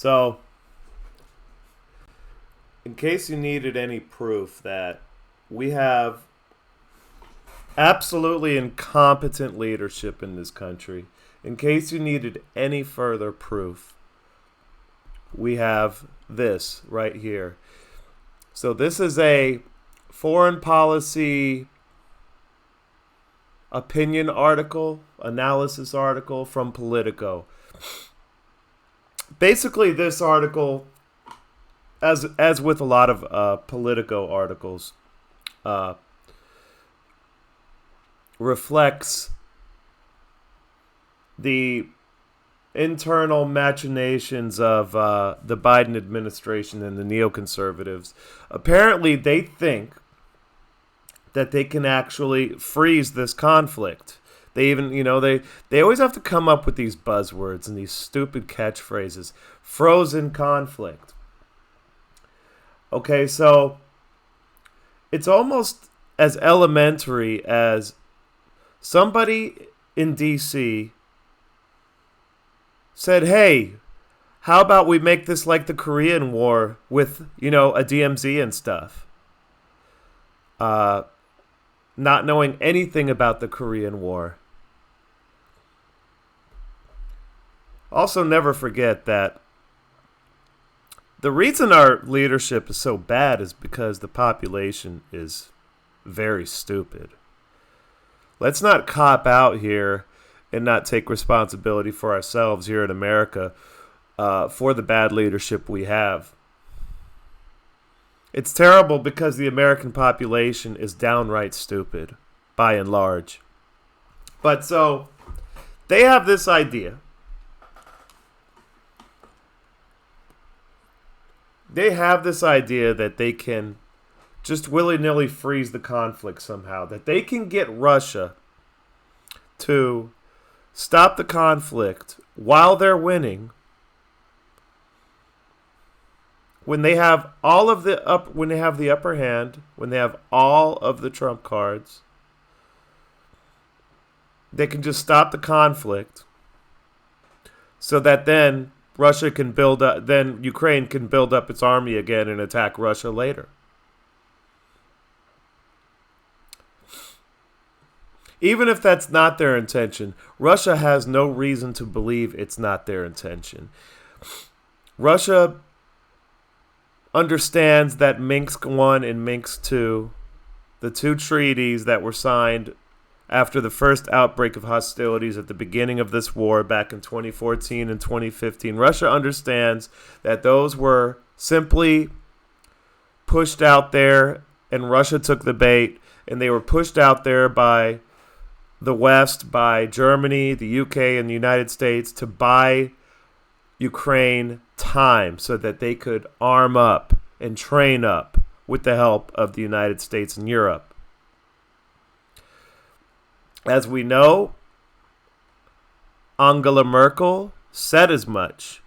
So, in case you needed any proof that we have absolutely incompetent leadership in this country, in case you needed any further proof, we have this right here. So this is a foreign policy opinion article, analysis article from Politico. Basically, this article, as with a lot of Politico articles, reflects the internal machinations of the Biden administration and the neoconservatives. Apparently, they think that they can actually freeze this conflict. They even, they always have to come up with these buzzwords and these stupid catchphrases. Frozen conflict. Okay, so it's almost as elementary as somebody in D.C. said, hey, how about we make this like the Korean War with, a DMZ and stuff? Not knowing anything about the Korean War. Also, never forget that the reason our leadership is so bad is because the population is very stupid. Let's not cop out here and not take responsibility for ourselves here in America for the bad leadership we have. It's terrible because the American population is downright stupid, by and large. But so, they have this idea. They have this idea that they can just willy-nilly freeze the conflict somehow. That they can get Russia to stop the conflict while they're winning. When they have all of the when they have the upper hand, when they have all of the trump cards, they can just stop the conflict so that then Russia can build up, then Ukraine can build up its army again and attack Russia later. Even if that's not their intention, Russia has no reason to believe it's not their intention. Russia understands that Minsk I and Minsk II, the two treaties that were signed after the first outbreak of hostilities at the beginning of this war back in 2014 and 2015, Russia understands that those were simply pushed out there, and Russia took the bait, and they were pushed out there by the West, by Germany, the UK, and the United States to buy Ukraine time so that they could arm up and train up with the help of the United States and Europe. As we know, Angela Merkel said as much.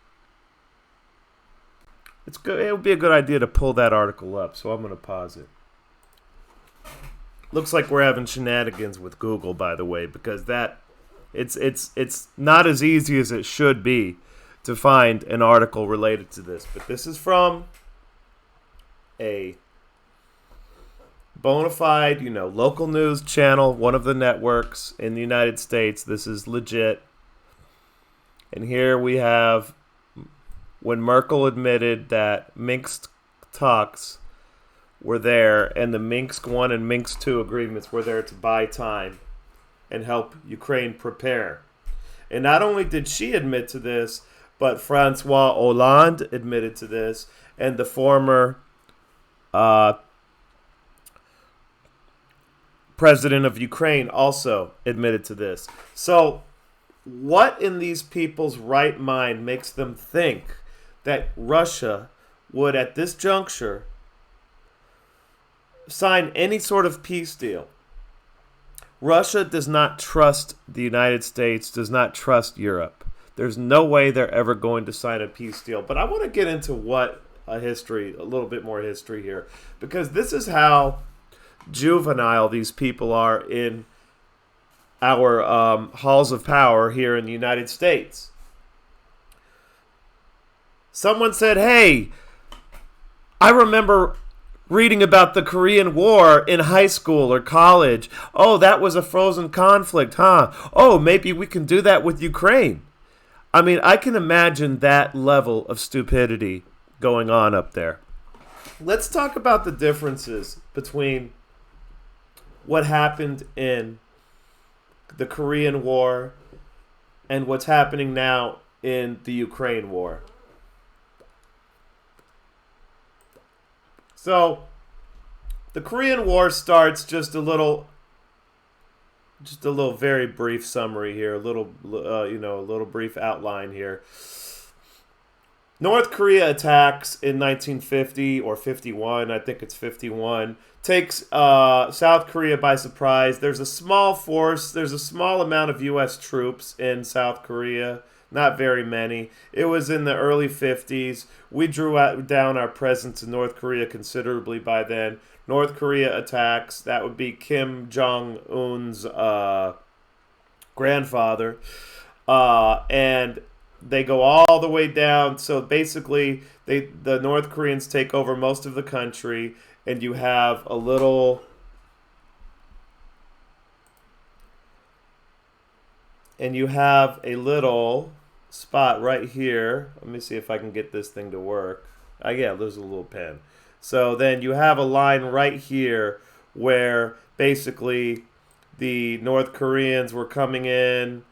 It's good. It would be a good idea to pull that article up, so I'm going to pause it. Looks like we're having shenanigans with Google, by the way, because it's not as easy as it should be to find an article related to this. But this is from a bona fide, local news channel, one of the networks in the United States. This is legit. And here we have when Merkel admitted that Minsk talks were there and the Minsk I and Minsk II agreements were there to buy time and help Ukraine prepare. And not only did she admit to this, but Francois Hollande admitted to this, and the former president of Ukraine also admitted to this. So what in these people's right mind makes them think that Russia would, at this juncture, sign any sort of peace deal? Russia does not trust the United States, does not trust Europe. There's no way they're ever going to sign a peace deal. But I want to get into a little bit more history here, because this is how juvenile these people are in our halls of power here in the United States. Someone said, hey, I remember reading about the Korean War in high school or college. Oh, that was a frozen conflict, huh? Oh, maybe we can do that with Ukraine. I mean, I can imagine that level of stupidity going on up there. Let's talk about the differences between what happened in the Korean War and what's happening now in the Ukraine War. So, the Korean War starts just a little very brief summary here, a little brief outline here. North Korea attacks in 1950 or 51, I think it's 51, takes South Korea by surprise. There's a small force, there's a small amount of U.S. troops in South Korea, not very many. It was in the early 50s. We drew down our presence in North Korea considerably by then. North Korea attacks, that would be Kim Jong-un's grandfather, and they go all the way down. So basically, the North Koreans take over most of the country, and you have a little spot right here. Let me see if I can get this thing to work. Yeah, there's a little pen. So then you have a line right here where basically the North Koreans were coming in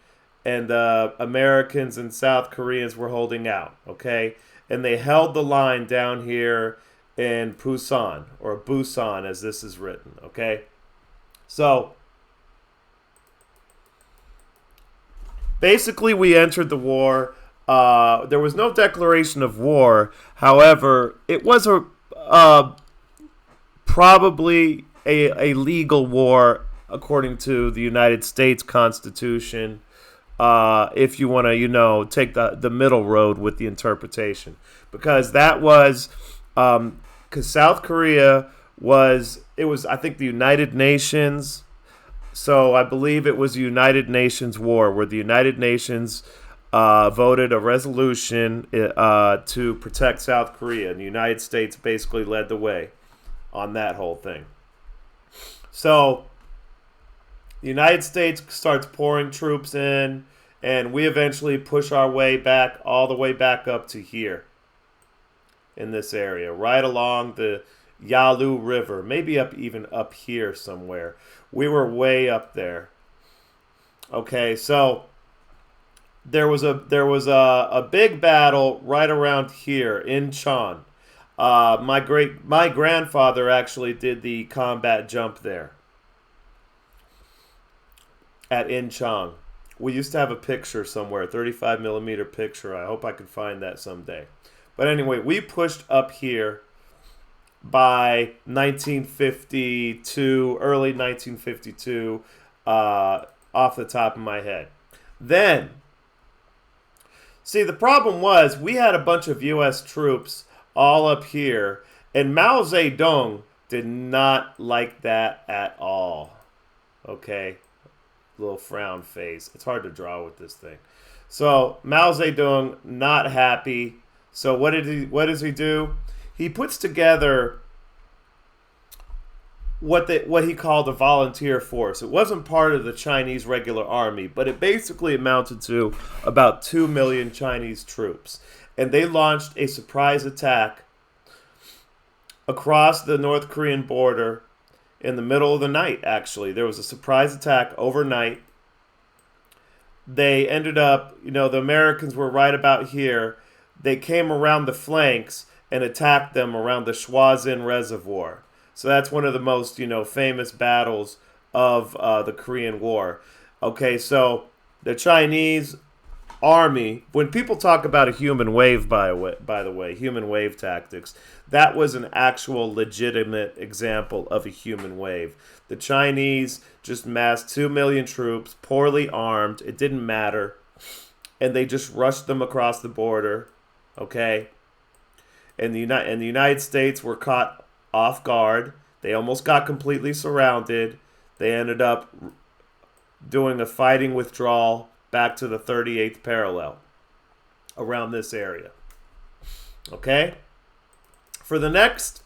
and Americans and South Koreans were holding out, okay? And they held the line down here in Busan, or Busan as this is written, okay? So, basically we entered the war. There was no declaration of war. However, it was probably a legal war according to the United States Constitution. If you want to, take the middle road with the interpretation. Because that was, because South Korea was I think the United Nations. So I believe it was the United Nations war where the United Nations voted a resolution to protect South Korea. And the United States basically led the way on that whole thing. So the United States starts pouring troops in, and we eventually push our way back, all the way back up to here in this area, right along the Yalu River, maybe even up here somewhere. We were way up there. Okay, so there was a big battle right around here in Chon. My grandfather actually did the combat jump there at Incheon. We used to have a picture somewhere, 35 millimeter picture. I hope I can find that someday. But anyway, we pushed up here by 1952, early 1952, off the top of my head. Then, see, the problem was we had a bunch of U.S. troops all up here, and Mao Zedong did not like that at all. Okay? Little frown face. It's hard to draw with this thing. So Mao Zedong not happy. So what does he do? He puts together what he called a volunteer force. It wasn't part of the Chinese regular army, but it basically amounted to about 2 million Chinese troops. And they launched a surprise attack across the North Korean border in the middle of the night, actually. There was a surprise attack overnight. They ended up, the Americans were right about here. They came around the flanks and attacked them around the Schwazin Reservoir. So that's one of the most, famous battles of the Korean War. Okay, so the Chinese army, when people talk about a human wave, by the way, human wave tactics, that was an actual legitimate example of a human wave. The Chinese just massed 2 million troops, poorly armed. It didn't matter. And they just rushed them across the border. Okay? And the United States were caught off guard. They almost got completely surrounded. They ended up doing a fighting withdrawal back to the 38th parallel around this area. Okay? For the next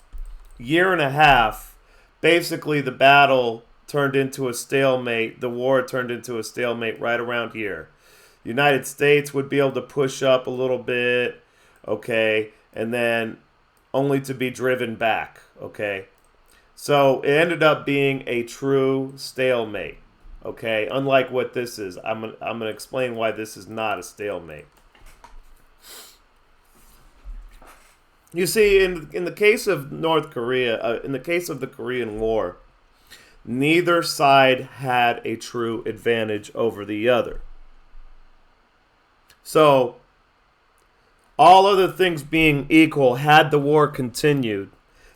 year and a half, basically the battle turned into a stalemate. The war turned into a stalemate right around here. The United States would be able to push up a little bit, okay, and then only to be driven back, okay? So it ended up being a true stalemate, okay? Unlike what this is. I'm going to explain why this is not a stalemate. You see, in the case of North Korea, in the case of the Korean War, neither side had a true advantage over the other. So, all other things being equal, had the war continued,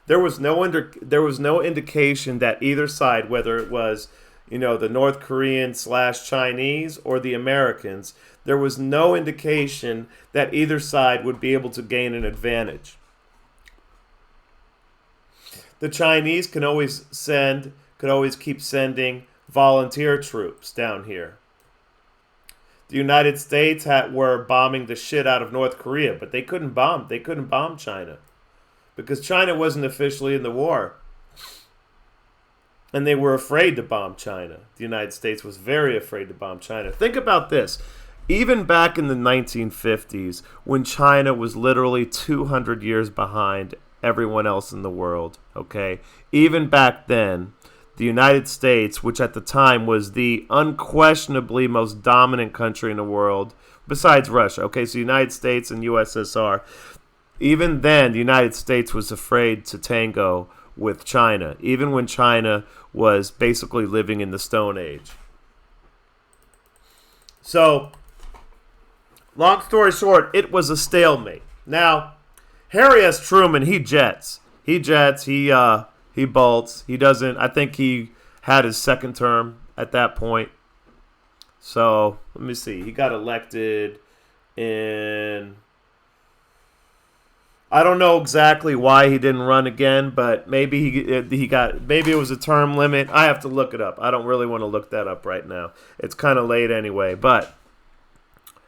there was no indication that either side, whether it was, the North Korean / Chinese or the Americans, there was no indication that either side would be able to gain an advantage. The Chinese could always keep sending volunteer troops down here. The United States were bombing the shit out of North Korea, but they couldn't bomb China because China wasn't officially in the war. And they were afraid to bomb China. The United States was very afraid to bomb China. Think about this. Even back in the 1950s, when China was literally 200 years behind everyone else in the world, okay? Even back then, the United States, which at the time was the unquestionably most dominant country in the world, besides Russia, okay? So United States and USSR, even then, the United States was afraid to tango with China, even when China was basically living in the Stone Age. So, long story short, it was a stalemate. Now, Harry S. Truman, he jets, he bolts. He doesn't. I think he had his second term at that point. So let me see. He got elected in. I don't know exactly why he didn't run again, but maybe maybe it was a term limit. I have to look it up. I don't really want to look that up right now. It's kind of late anyway. But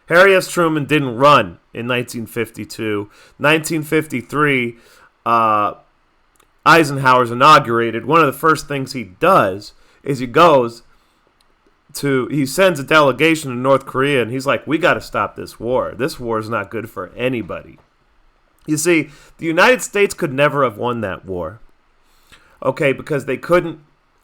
Harry S. Truman didn't run in 1952. 1953. Eisenhower's inaugurated. One of the first things he does is he sends a delegation to North Korea, and he's like, we got to stop this war. This war is not good for anybody. You see, the United States could never have won that war, okay, because they couldn't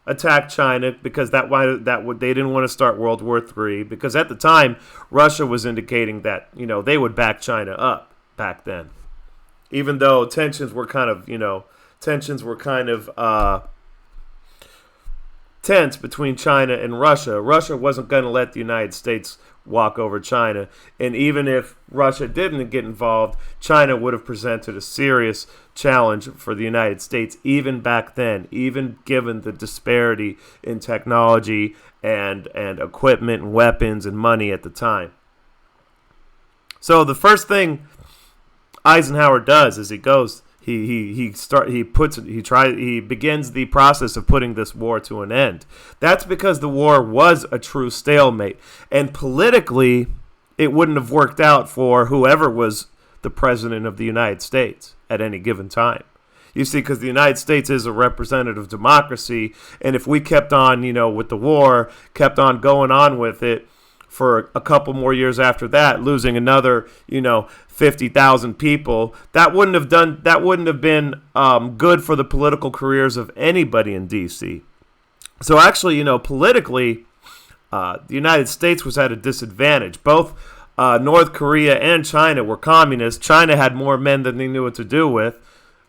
attack China, because they didn't want to start World War III, because at the time, Russia was indicating that, they would back China up back then, even though tensions were kind of tense between China and Russia. Russia wasn't going to let the United States walk over China. And even if Russia didn't get involved, China would have presented a serious challenge for the United States even back then, even given the disparity in technology and equipment and weapons and money at the time. So the first thing Eisenhower does is he begins the process of putting this war to an end. That's because the war was a true stalemate, and politically it wouldn't have worked out for whoever was the president of the United States at any given time. You see, because the United States is a representative democracy, and if we kept on, with the war, kept on going on with it for a couple more years after that, losing another, 50,000 people, that wouldn't have been good for the political careers of anybody in D.C. So actually, politically, the United States was at a disadvantage. Both North Korea and China were communists. China had more men than they knew what to do with.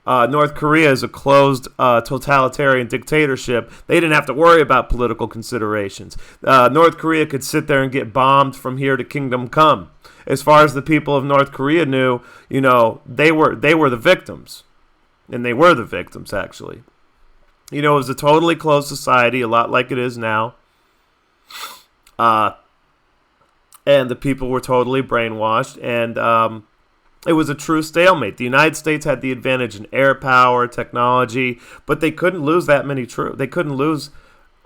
North Korea is a closed totalitarian dictatorship. They didn't have to worry about political considerations. North Korea could sit there and get bombed from here to kingdom come. As far as the people of North Korea knew, they were the victims. And they were the victims, actually. It was a totally closed society, a lot like it is now. And the people were totally brainwashed, and it was a true stalemate. The United States had the advantage in air power, technology, but they couldn't lose that many troops. They couldn't lose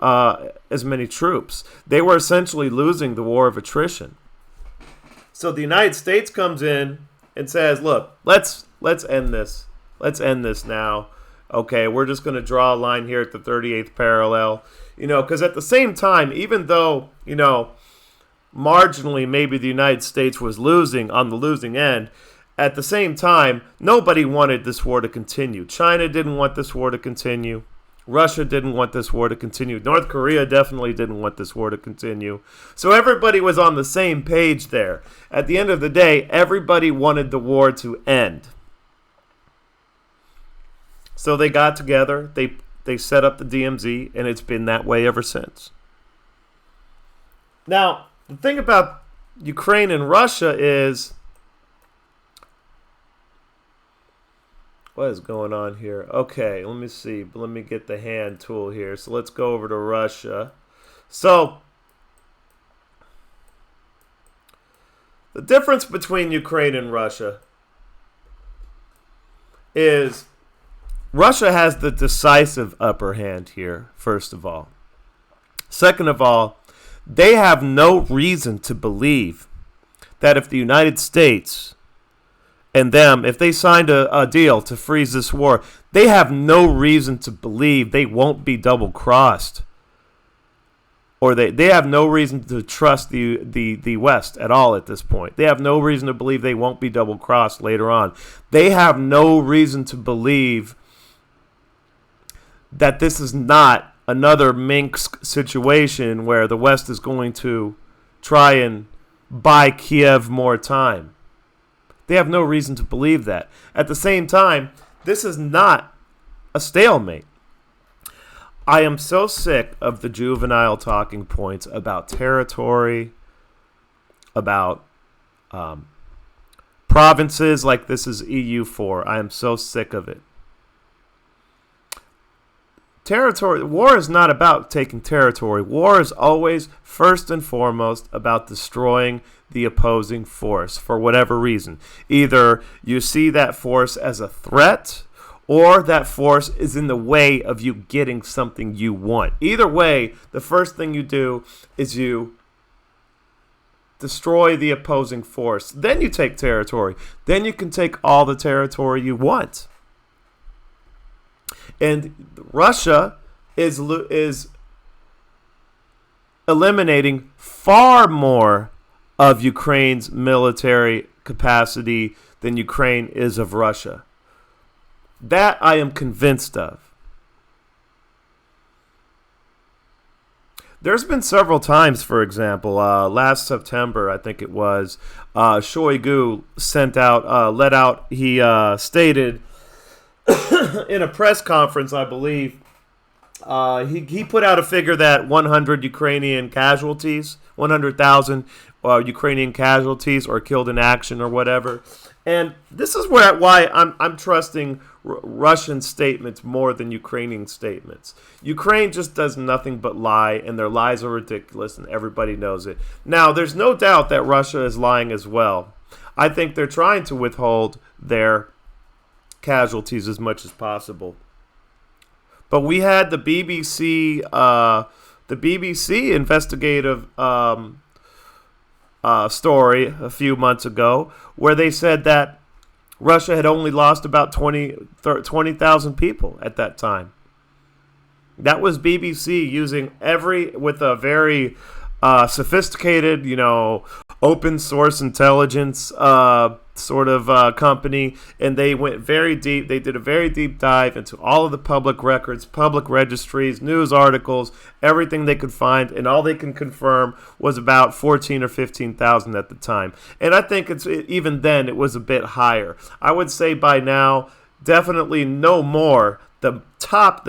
as many troops. They were essentially losing the war of attrition. So the United States comes in and says, look, let's end this. Let's end this now. Okay, we're just going to draw a line here at the 38th parallel. Because at the same time, even though, marginally maybe the United States was losing on the losing end, at the same time, nobody wanted this war to continue. China didn't want this war to continue. Russia didn't want this war to continue. North Korea definitely didn't want this war to continue. So everybody was on the same page there. At the end of the day, everybody wanted the war to end. So they got together, they set up the DMZ, and it's been that way ever since. Now, the thing about Ukraine and Russia is, what is going on here? Okay, let me see. Let me get the hand tool here. So let's go over to Russia. So the difference between Ukraine and Russia is Russia has the decisive upper hand here, first of all. Second of all, they have no reason to believe that if the United States and them, if they signed a deal to freeze this war, they have no reason to believe they won't be double-crossed. Or they have no reason to trust the West at all at this point. They have no reason to believe they won't be double-crossed later on. They have no reason to believe that this is not another Minsk situation where the West is going to try and buy Kiev more time. They have no reason to believe that. At the same time, this is not a stalemate. I am so sick of the juvenile talking points about territory, about provinces like this is EU4. I am so sick of it. War is not about taking territory. War is always, first and foremost, about destroying the opposing force for whatever reason. Either you see that force as a threat, or that force is in the way of you getting something you want. Either way, the first thing you do is you destroy the opposing force. Then you take territory. Then you can take all the territory you want. And Russia is eliminating far more of Ukraine's military capacity than Ukraine is of Russia. That I am convinced of. There's been several times, for example, last September, I think it was, Shoigu he stated in a press conference, I believe, he put out a figure that 100 Ukrainian casualties, 100,000 Ukrainian casualties or killed in action or whatever. And this is why I'm trusting Russian statements more than Ukrainian statements. Ukraine just does nothing but lie, and their lies are ridiculous, and everybody knows it. Now, there's no doubt that Russia is lying as well. I think they're trying to withhold their casualties as much as possible. But we had the BBC investigative story a few months ago where they said that Russia had only lost about 20,000 people at that time. That was BBC using with a very sophisticated, open source intelligence sort of company, and they went very deep. They did a very deep dive into all of the public records, public registries, news articles, everything they could find, and all they can confirm was about 14 or 15,000 at the time. And I think even then it was a bit higher. I would say by now, definitely no more. The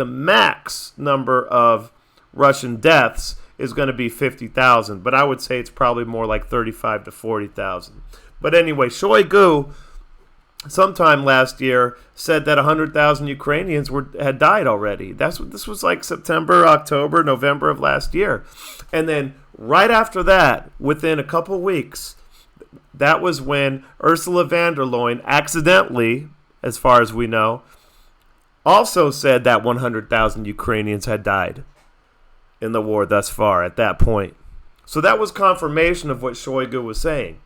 max number of Russian deaths is going to be 50,000, but I would say it's probably more like 35 to 40,000. But anyway, Shoigu, sometime last year, said that 100,000 Ukrainians had died already. This was like September, October, November of last year. And then right after that, within a couple weeks, that was when Ursula von der Leyen accidentally, as far as we know, also said that 100,000 Ukrainians had died in the war thus far at that point. So that was confirmation of what Shoigu was saying.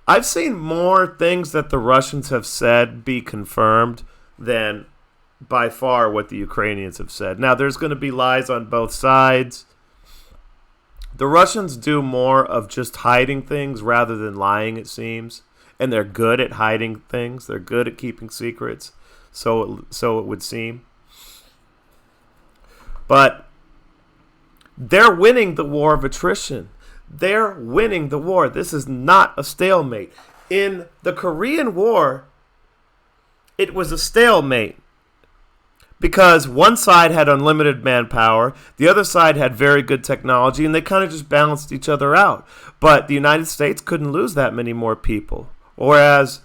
I've seen more things that the Russians have said be confirmed than by far what the Ukrainians have said. Now, there's going to be lies on both sides. The Russians do more of just hiding things rather than lying, it seems. And they're good at hiding things. They're good at keeping secrets, so it would seem. But they're winning the war of attrition. They're winning the war. This is not a stalemate. In the Korean War, it was a stalemate because one side had unlimited manpower, the other side had very good technology, and they kind of just balanced each other out. But the United States couldn't lose that many more people, whereas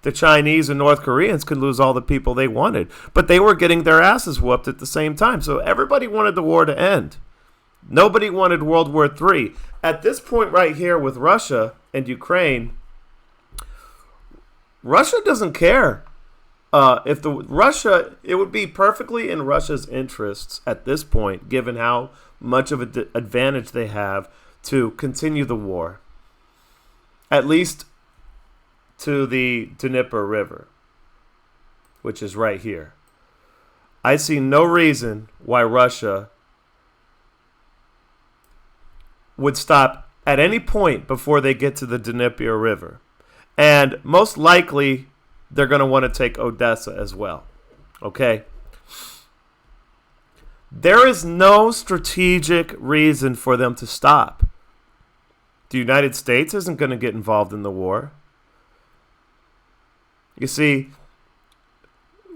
the Chinese and North Koreans could lose all the people they wanted. But they were getting their asses whooped at the same time, so everybody wanted the war to end. Nobody wanted World War III. At this point right here with Russia and Ukraine, Russia doesn't care. It would be perfectly in Russia's interests at this point, given how much of an advantage they have, to continue the war, at least to the Dnieper River, which is right here. I see no reason why Russia would stop at any point before they get to the Dnieper River. And most likely, they're going to want to take Odessa as well. Okay? There is no strategic reason for them to stop. The United States isn't going to get involved in the war. You see,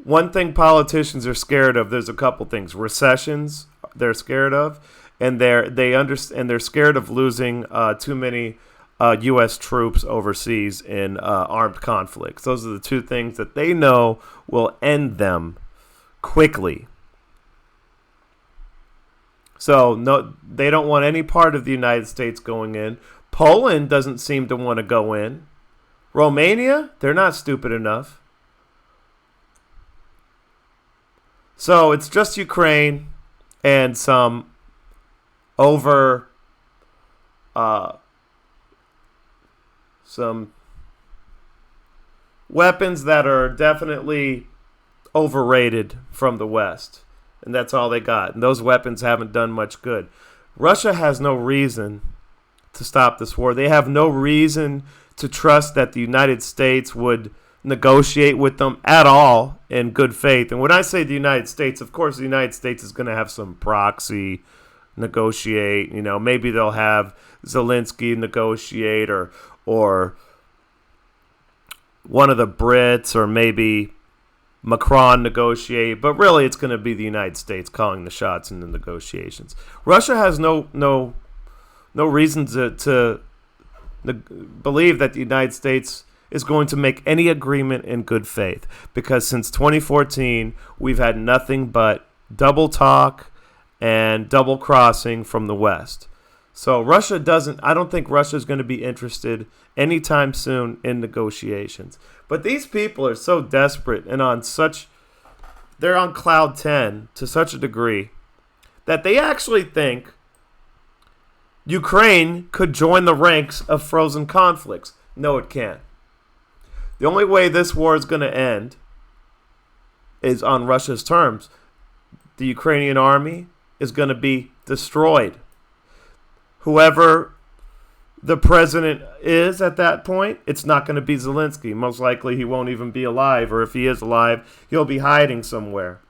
one thing politicians are scared of, there's a couple things. Recessions, they're scared of. And they're scared of losing too many U.S. troops overseas in armed conflicts. Those are the two things that they know will end them quickly. So no, they don't want any part of the United States going in. Poland doesn't seem to want to go in. Romania, they're not stupid enough. So it's just Ukraine and some some weapons that are definitely overrated from the West. And that's all they got. And those weapons haven't done much good. Russia has no reason to stop this war. They have no reason to trust that the United States would negotiate with them at all in good faith. And when I say the United States, of course, the United States is going to have some proxy negotiate. You know, maybe they'll have Zelensky negotiate or one of the Brits, or maybe Macron negotiate. But really, it's going to be the United States calling the shots in the negotiations. Russia has no reason to believe that the United States is going to make any agreement in good faith, because since 2014, we've had nothing but double talk and double crossing from the West. So I don't think Russia is going to be interested anytime soon in negotiations. But these people are so desperate and they're on cloud 10 to such a degree that they actually think Ukraine could join the ranks of frozen conflicts. No, it can't. The only way this war is going to end is on Russia's terms. The Ukrainian army is going to be destroyed. Whoever the president is at that point, it's not going to be Zelensky. Most likely he won't even be alive, or if he is alive, he'll be hiding somewhere.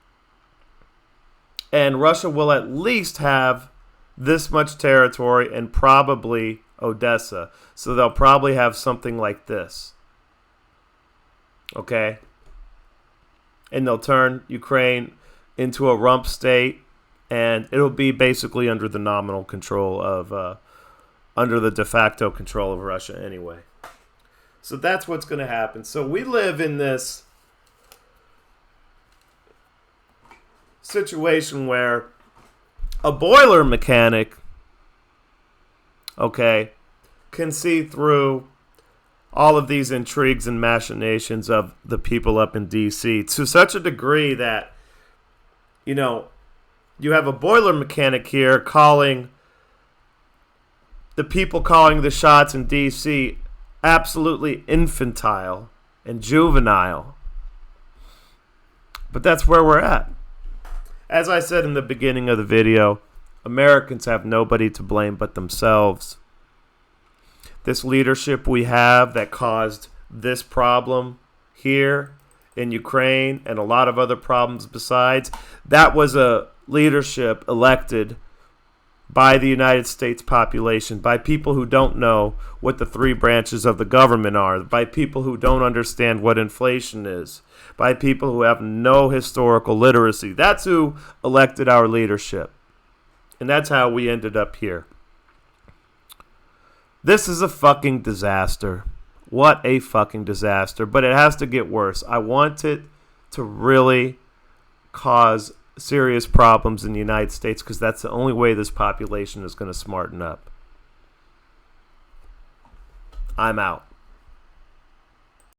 And Russia will at least have this much territory and probably Odessa. So they'll probably have something like this. Okay? And they'll turn Ukraine into a rump state, and it'll be basically under the nominal control of, under the de facto control of Russia anyway. So that's what's going to happen. So we live in this situation where a boiler mechanic, okay, can see through all of these intrigues and machinations of the people up in D.C. to such a degree that, you know, you have a boiler mechanic here calling the people calling the shots in D.C. absolutely infantile and juvenile. But that's where we're at. As I said in the beginning of the video, Americans have nobody to blame but themselves. This leadership we have that caused this problem here in Ukraine and a lot of other problems besides, that was a leadership elected by the United States population, by people who don't know what the three branches of the government are, by people who don't understand what inflation is, by people who have no historical literacy. That's who elected our leadership. And that's how we ended up here. This is a fucking disaster. What a fucking disaster. But it has to get worse. I want it to really cause serious problems in the United States because that's the only way this population is going to smarten up. I'm out.